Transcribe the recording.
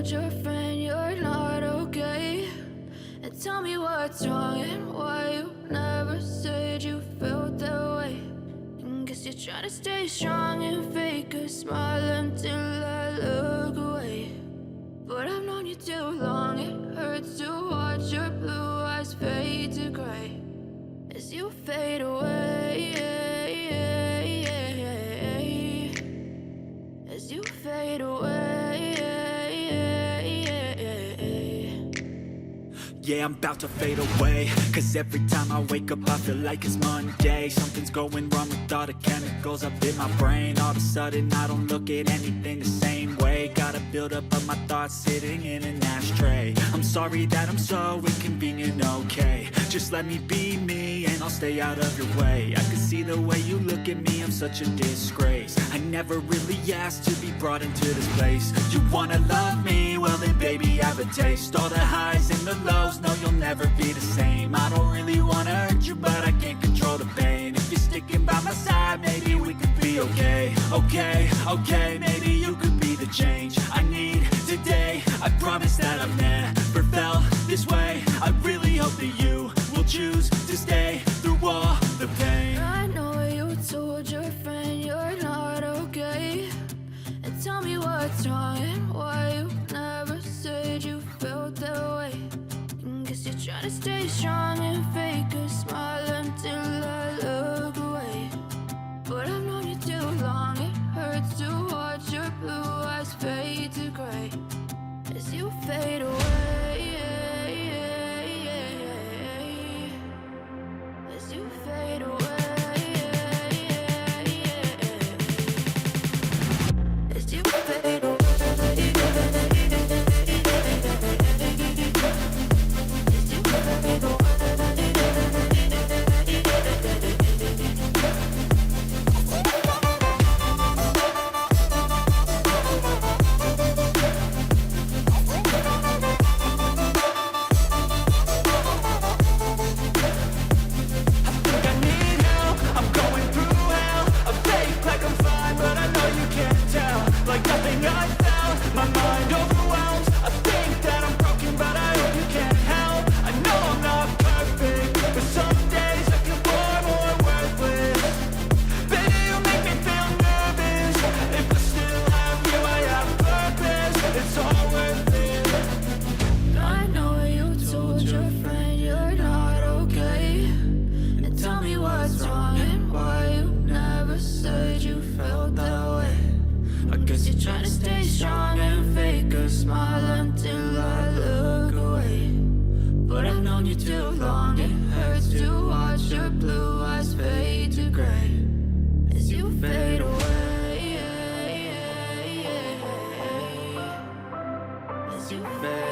told your friend you're not okay? And tell me what's wrong and why you never said you felt that way. And guess you're trying to stay strong and fake a smile until I look away. But I've known you too long, it hurts to watch your blue eyes fade to gray as you fade away, as you fade away. Yeah, I'm about to fade away, 'cause every time I wake up I feel like it's Monday. Something's going wrong with all the chemicals up in my brain. All of a sudden I don't look at anything the same way. Got a build up of my thoughts sitting in an ashtray. I'm sorry that I'm so inconvenient, okay? Just let me be me and I'll stay out of your way. I can see the way you look at me, I'm such a disgrace. I never really asked to be brought into this place. You wanna love me? Well then baby have a taste. All the highs and the lows, no you'll never be the same. I don't really wanna hurt you but I can't control the pain. If you're sticking by my side maybe we could be okay. Okay, maybe you could be the change I need today. I promise that I've never felt this way. I really hope that you will choose to stay through all the pain. I know you told your friend you're not okay. And tell me what's wrong and why you never said you felt that way. And guess you're trying to stay strong and fake a smile until I look away. But I've known you too long, it hurts to watch your blue eyes fade to gray as you fade away, as you fade away, as you fade away. You fade